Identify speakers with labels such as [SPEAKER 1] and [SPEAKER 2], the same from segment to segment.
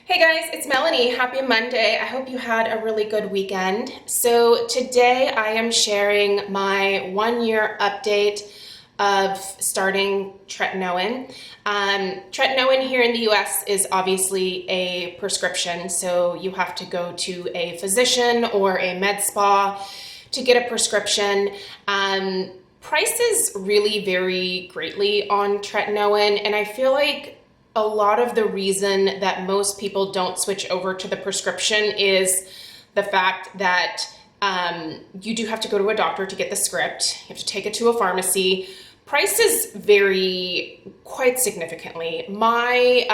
[SPEAKER 1] Hey guys, it's Melanie. Happy Monday. I hope you had a really good weekend. So today I am sharing my 1 year update of starting tretinoin. Tretinoin here in the US is obviously a prescription, so you have to go to a physician or a med spa to get a prescription. Prices really vary greatly on tretinoin, and I feel like a lot of the reason that most people don't switch over to the prescription is the fact that you do have to go to a doctor to get the script. You have to take it to a pharmacy. Prices vary quite significantly. My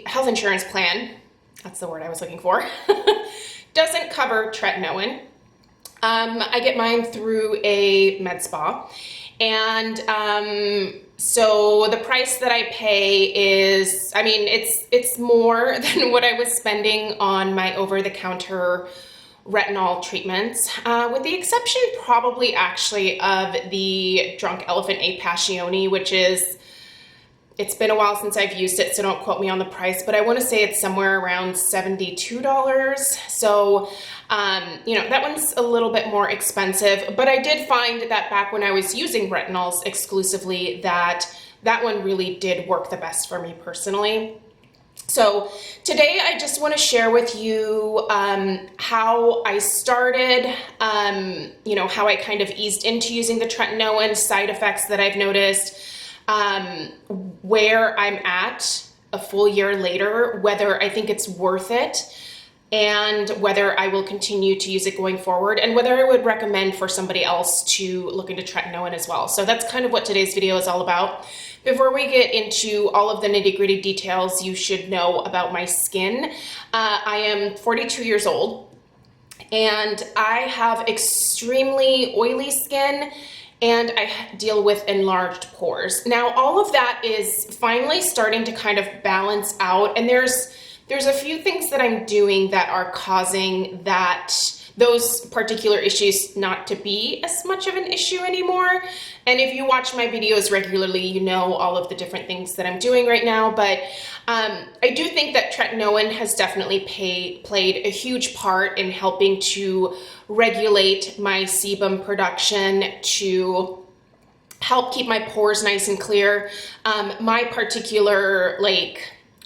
[SPEAKER 1] health insurance plan, that's the word I was looking for, doesn't cover tretinoin. I get mine through a med spa, and so the price that I pay is, it's more than what I was spending on my over-the-counter retinol treatments, with the exception probably actually of the Drunk Elephant A Passione, which is, it's been a while since I've used it, so don't quote me on the price, but I want to say it's somewhere around $72. So, that one's a little bit more expensive, but I did find that back when I was using retinols exclusively, that one really did work the best for me personally. So today I just want to share with you how I started, how I kind of eased into using the tretinoin, side effects that I've noticed, where I'm at a full year later, whether I think it's worth it, and whether I will continue to use it going forward, and whether I would recommend for somebody else to look into tretinoin as well. So that's kind of what today's video is all about. Before we get into all of the nitty-gritty details you should know about my skin, I am 42 years old, and I have extremely oily skin, and I deal with enlarged pores. Now, all of that is finally starting to kind of balance out, and there's a few things that I'm doing that are causing those particular issues not to be as much of an issue anymore. And if you watch my videos regularly, you know all of the different things that I'm doing right now. But I do think that tretinoin has definitely played a huge part in helping to regulate my sebum production, to help keep my pores nice and clear. My particular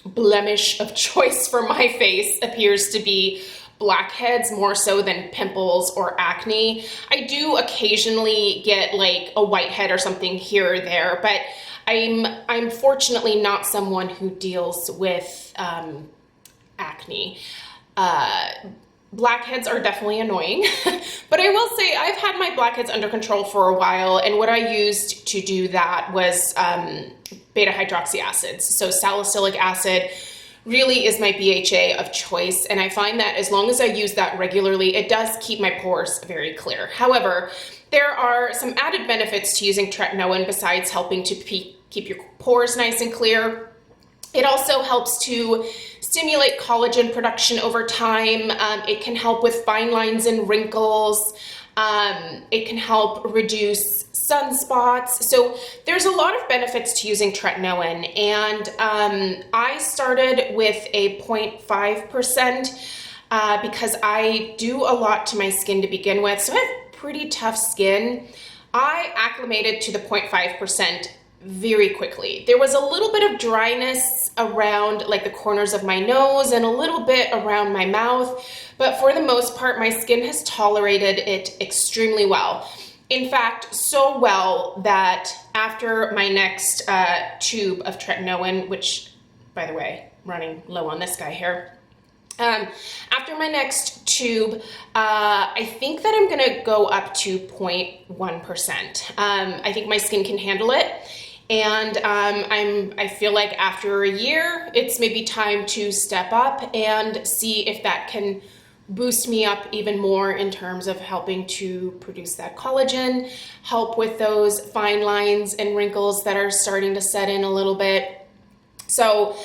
[SPEAKER 1] blemish of choice for my face appears to be blackheads more so than pimples or acne. I do occasionally get a whitehead or something here or there, but I'm fortunately not someone who deals with acne. Blackheads are definitely annoying, but I will say I've had my blackheads under control for a while, and what I used to do that was beta hydroxy acids. So salicylic acid really is my BHA of choice, and I find that as long as I use that regularly, it does keep my pores very clear. However, there are some added benefits to using tretinoin besides helping to keep your pores nice and clear. It also helps to stimulate collagen production over time. It can help with fine lines and wrinkles. It can help reduce sunspots. So there's a lot of benefits to using tretinoin, and I started with a 0.5% because I do a lot to my skin to begin with. So I have pretty tough skin. I acclimated to the 0.5% very quickly. There was a little bit of dryness around the corners of my nose and a little bit around my mouth, but for the most part, my skin has tolerated it extremely well. In fact, so well that after my next tube of tretinoin, which, by the way, running low on this guy here, after my next tube, I think that I'm gonna go up to 0.1%. I think my skin can handle it. And I feel like after a year, it's maybe time to step up and see if that can boost me up even more in terms of helping to produce that collagen, help with those fine lines and wrinkles that are starting to set in a little bit. So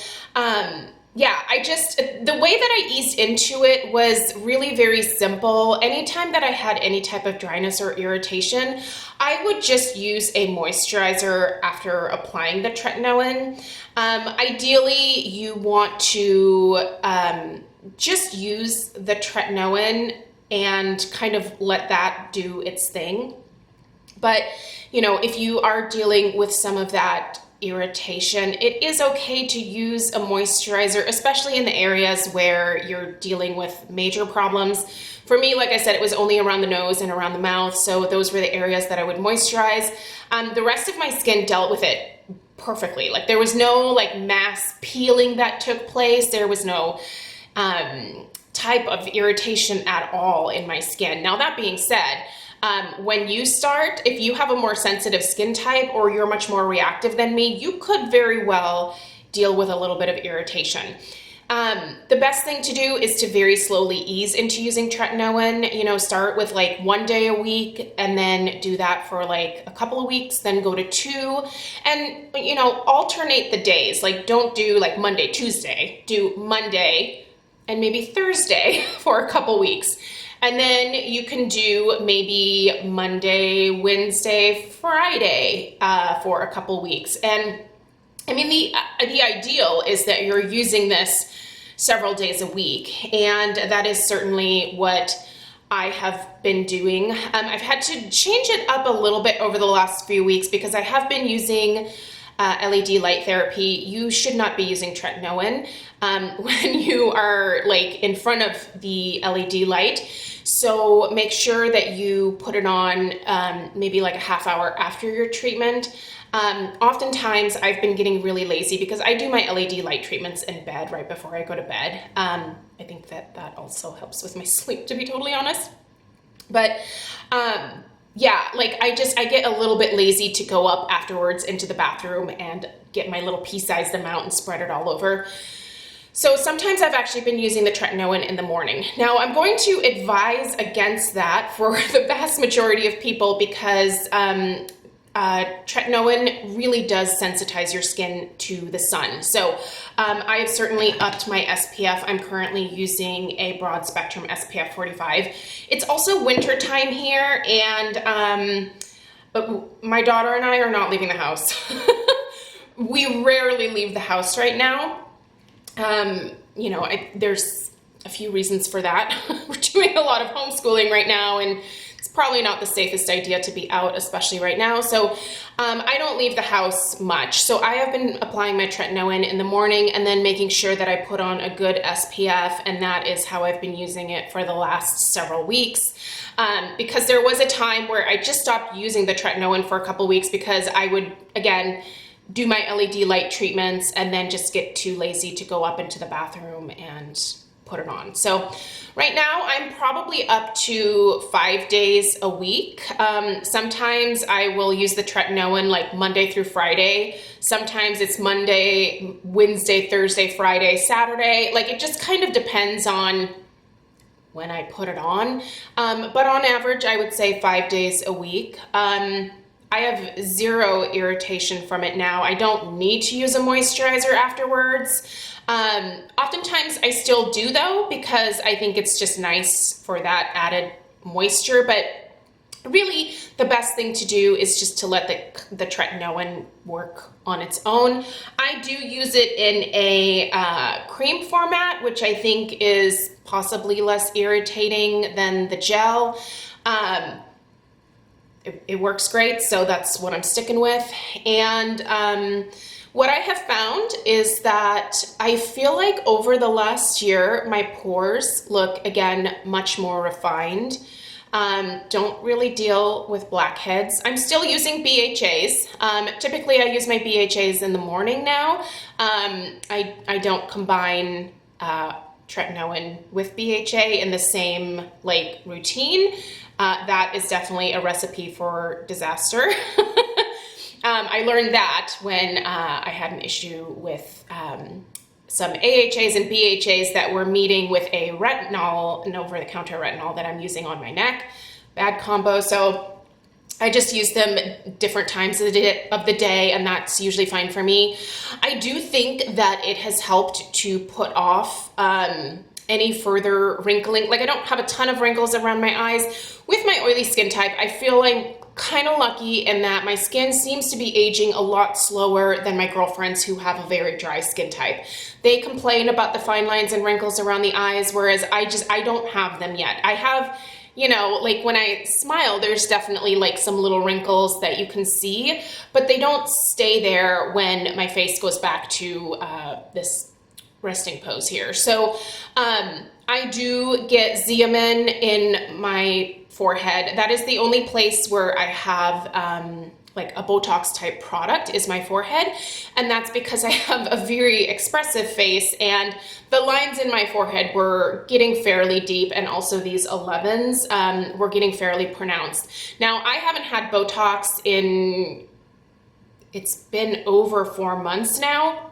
[SPEAKER 1] Yeah, the way that I eased into it was really very simple. Anytime that I had any type of dryness or irritation, I would just use a moisturizer after applying the tretinoin. Ideally, you want to just use the tretinoin and kind of let that do its thing. But, if you are dealing with some of that irritation, it is okay to use a moisturizer, especially in the areas where you're dealing with major problems. For me, like I said, it was only around the nose and around the mouth, so those were the areas that I would moisturize. The rest of my skin dealt with it perfectly. Like, there was no mass peeling that took place. There was no type of irritation at all in my skin. Now, that being said, when you start, if you have a more sensitive skin type or you're much more reactive than me, you could very well deal with a little bit of irritation. The best thing to do is to very slowly ease into using tretinoin. Start with 1 day a week and then do that for a couple of weeks, then go to 2, and alternate the days. Don't do Monday, Tuesday, do Monday and maybe Thursday for a couple weeks. And then you can do maybe Monday, Wednesday, Friday for a couple weeks. And I mean, the ideal is that you're using this several days a week. And that is certainly what I have been doing. I've had to change it up a little bit over the last few weeks because I have been using LED light therapy. You should not be using tretinoin when you are in front of the LED light. So make sure that you put it on maybe a half hour after your treatment. Oftentimes I've been getting really lazy because I do my LED light treatments in bed right before I go to bed. I think that also helps with my sleep, to be totally honest. But yeah, I get a little bit lazy to go up afterwards into the bathroom and get my little pea-sized amount and spread it all over. So sometimes I've actually been using the tretinoin in the morning. Now, I'm going to advise against that for the vast majority of people because tretinoin really does sensitize your skin to the sun. So I have certainly upped my SPF. I'm currently using a broad spectrum SPF 45. It's also winter time here, and but my daughter and I are not leaving the house. We rarely leave the house right now. There's a few reasons for that. We're doing a lot of homeschooling right now, and it's probably not the safest idea to be out, especially right now. So I don't leave the house much. So I have been applying my tretinoin in the morning and then making sure that I put on a good SPF, and that is how I've been using it for the last several weeks. Because there was a time where I just stopped using the tretinoin for a couple weeks because I would, again, do my LED light treatments and then just get too lazy to go up into the bathroom and put it on. So right now I'm probably up to 5 days a week. Sometimes I will use the tretinoin Monday through Friday. Sometimes it's Monday, Wednesday, Thursday, Friday, Saturday. It just kind of depends on when I put it on. But on average, I would say 5 days a week. I have zero irritation from it now. I don't need to use a moisturizer afterwards. Oftentimes I still do though, because I think it's just nice for that added moisture, but really the best thing to do is just to let the tretinoin work on its own. I do use it in a cream format, which I think is possibly less irritating than the gel. It works great, so that's what I'm sticking with. And what I have found is that I feel like over the last year, my pores look, again, much more refined. Don't really deal with blackheads. I'm still using BHAs. Typically, I use my BHAs in the morning now. I don't combine tretinoin with BHA in the same routine. That is definitely a recipe for disaster. I learned that when I had an issue with some AHAs and BHAs that were meeting with a retinol, an over-the-counter retinol that I'm using on my neck. Bad combo. So I just use them different times of the day, and that's usually fine for me. I do think that it has helped to put off any further wrinkling. Like, I don't have a ton of wrinkles around my eyes. With my oily skin type, I feel I'm kind of lucky in that my skin seems to be aging a lot slower than my girlfriends who have a very dry skin type. They complain about the fine lines and wrinkles around the eyes, whereas I don't have them yet. I have, you know, like when I smile, there's definitely like some little wrinkles that you can see, but they don't stay there when my face goes back to this resting pose here. So I do get Xeomin in my forehead. That is the only place where I have like a Botox type product is my forehead. And that's because I have a very expressive face, and the lines in my forehead were getting fairly deep, and also these 11s were getting fairly pronounced. Now, I haven't had Botox it's been over 4 months now.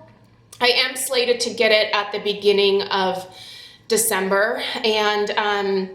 [SPEAKER 1] I am slated to get it at the beginning of December, and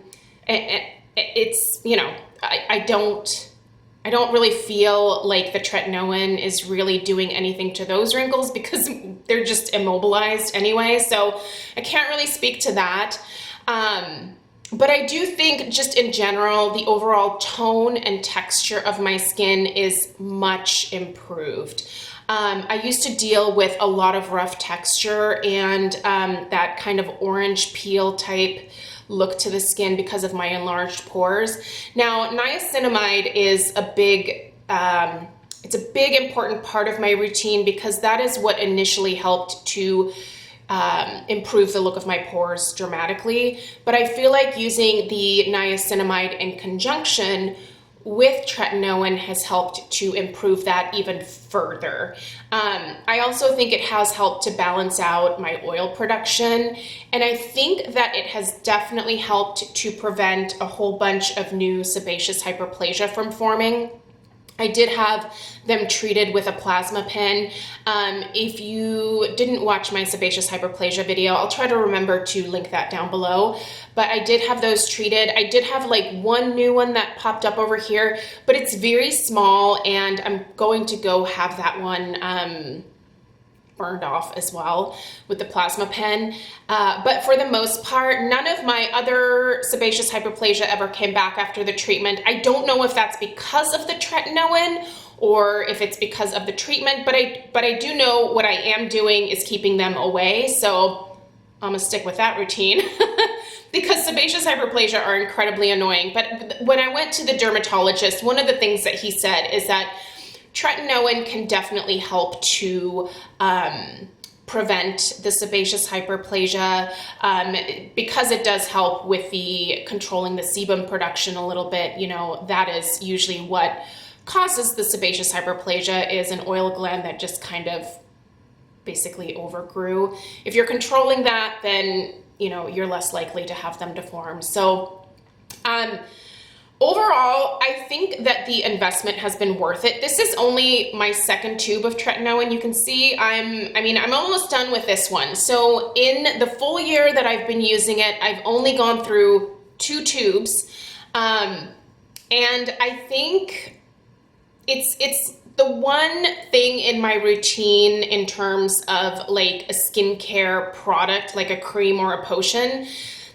[SPEAKER 1] it's, you know, I don't really feel like the tretinoin is really doing anything to those wrinkles because they're just immobilized anyway, so I can't really speak to that. But I do think just in general, the overall tone and texture of my skin is much improved. I used to deal with a lot of rough texture and that kind of orange peel type look to the skin because of my enlarged pores. Now, niacinamide is a big, it's a big important part of my routine because that is what initially helped to improve the look of my pores dramatically. But I feel like using the niacinamide in conjunction with tretinoin has helped to improve that even further. I also think it has helped to balance out my oil production, and I think that it has definitely helped to prevent a whole bunch of new sebaceous hyperplasia from forming. I did have them treated with a plasma pen. If you didn't watch my sebaceous hyperplasia video, I'll try to remember to link that down below. But I did have those treated. I did have like one new one that popped up over here, but it's very small, and I'm going to go have that one burned off as well with the plasma pen. But for the most part, none of my other sebaceous hyperplasia ever came back after the treatment. I don't know if that's because of the tretinoin or if it's because of the treatment, but I do know what I am doing is keeping them away. So I'm gonna stick with that routine because sebaceous hyperplasia are incredibly annoying. But when I went to the dermatologist, one of the things that he said is that tretinoin can definitely help to prevent the sebaceous hyperplasia because it does help with the controlling the sebum production a little bit. You know, that is usually what causes the sebaceous hyperplasia, is an oil gland that just kind of basically overgrew. If you're controlling that, then, you know, you're less likely to have them deform. So overall, I think that the investment has been worth it. This is only my second tube of tretinoin. You can see I'm almost done with this one. So in the full year that I've been using it, I've only gone through 2 tubes. And I think it's the one thing in my routine in terms of like a skincare product, like a cream or a potion,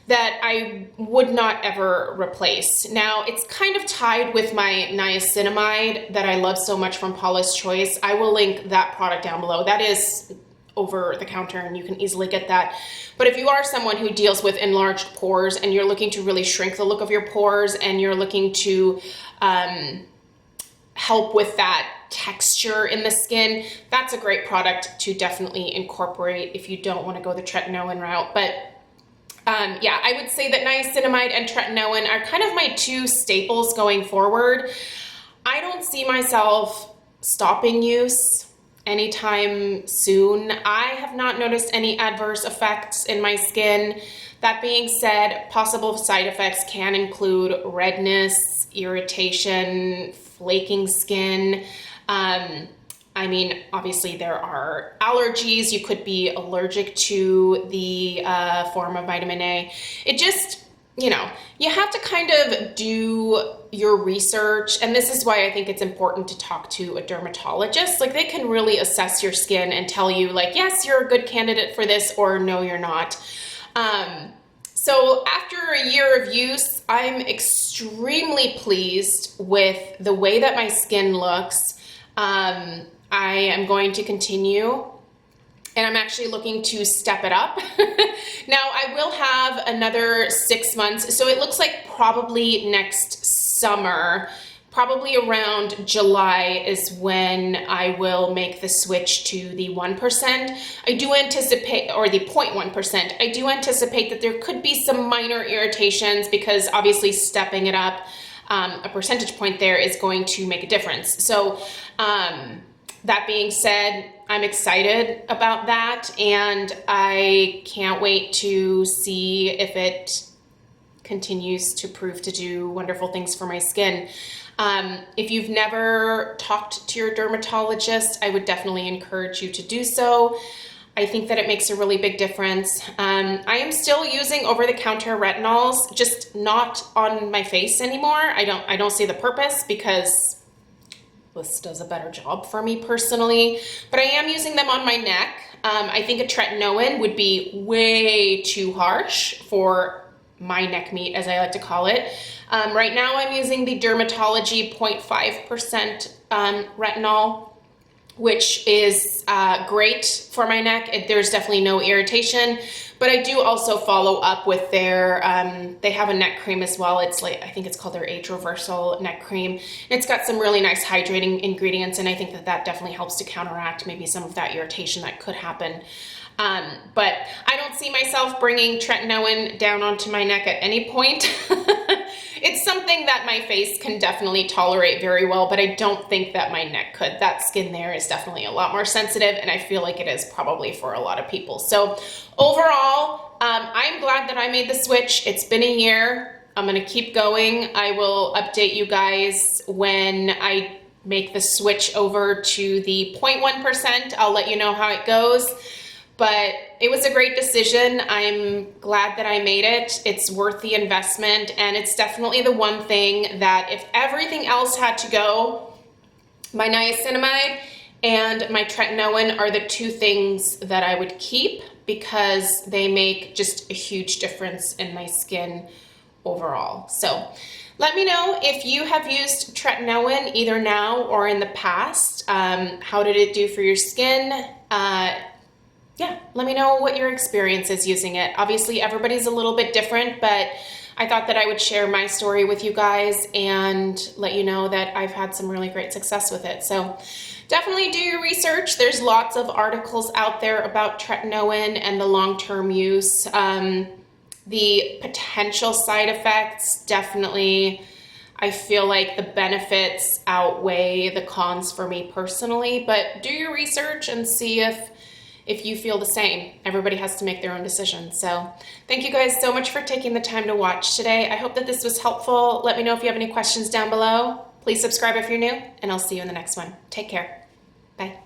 [SPEAKER 1] that I would not ever replace. Now, it's kind of tied with my niacinamide that I love so much from Paula's Choice. I will link that product down below. That is over the counter and you can easily get that. But if you are someone who deals with enlarged pores and you're looking to really shrink the look of your pores and you're looking to help with that texture in the skin, that's a great product to definitely incorporate if you don't want to go the tretinoin route. But yeah, I would say that niacinamide and tretinoin are kind of my 2 staples going forward. I don't see myself stopping use anytime soon. I have not noticed any adverse effects in my skin. That being said, possible side effects can include redness, irritation, flaking skin. I mean, obviously there are allergies. You could be allergic to the form of vitamin A. you know, you have to kind of do your research, and this is why I think it's important to talk to a dermatologist. Like, they can really assess your skin and tell you, like, yes, you're a good candidate for this, or no, you're not. So after a year of use, I'm extremely pleased with the way that my skin looks. I am going to continue, and I'm actually looking to step it up. Now, I will have another 6 months, so it looks like probably next summer, probably around July is when I will make the switch to the 1%. I do anticipate, or the 0.1%, I do anticipate that there could be some minor irritations because obviously stepping it up a percentage point there is going to make a difference. So that being said, I'm excited about that, and I can't wait to see if it continues to prove to do wonderful things for my skin. If you've never talked to your dermatologist, I would definitely encourage you to do so. I think that it makes a really big difference. I am still using over-the-counter retinols, just not on my face anymore. I don't see the purpose because this does a better job for me personally, but I am using them on my neck. I think a tretinoin would be way too harsh for my neck meat, as I like to call it. Right now I'm using the Dermatology 0.5% retinol, which is great for my neck. There's definitely no irritation, but I do also follow up with their, they have a neck cream as well. It's like, I think it's called their Age Reversal neck cream. It's got some really nice hydrating ingredients, and I think that that definitely helps to counteract maybe some of that irritation that could happen. But I don't see myself bringing tretinoin down onto my neck at any point. It's something that my face can definitely tolerate very well, but I don't think that my neck could. That skin there is definitely a lot more sensitive, and I feel like it is probably for a lot of people. So overall, I'm glad that I made the switch. It's been a year. I'm gonna keep going. I will update you guys when I make the switch over to the 0.1%. I'll let you know how it goes. But it was a great decision. I'm glad that I made it. It's worth the investment, and it's definitely the one thing that if everything else had to go, my niacinamide and my tretinoin are the two things that I would keep because they make just a huge difference in my skin overall. So let me know if you have used tretinoin either now or in the past. How did it do for your skin? Yeah, let me know what your experience is using it. Obviously, everybody's a little bit different, but I thought that I would share my story with you guys and let you know that I've had some really great success with it. So definitely do your research. There's lots of articles out there about tretinoin and the long-term use. The potential side effects, definitely, I feel like the benefits outweigh the cons for me personally, but do your research and see if you feel the same. Everybody has to make their own decision. So thank you guys so much for taking the time to watch today. I hope that this was helpful. Let me know if you have any questions down below. Please subscribe if you're new, and I'll see you in the next one. Take care. Bye.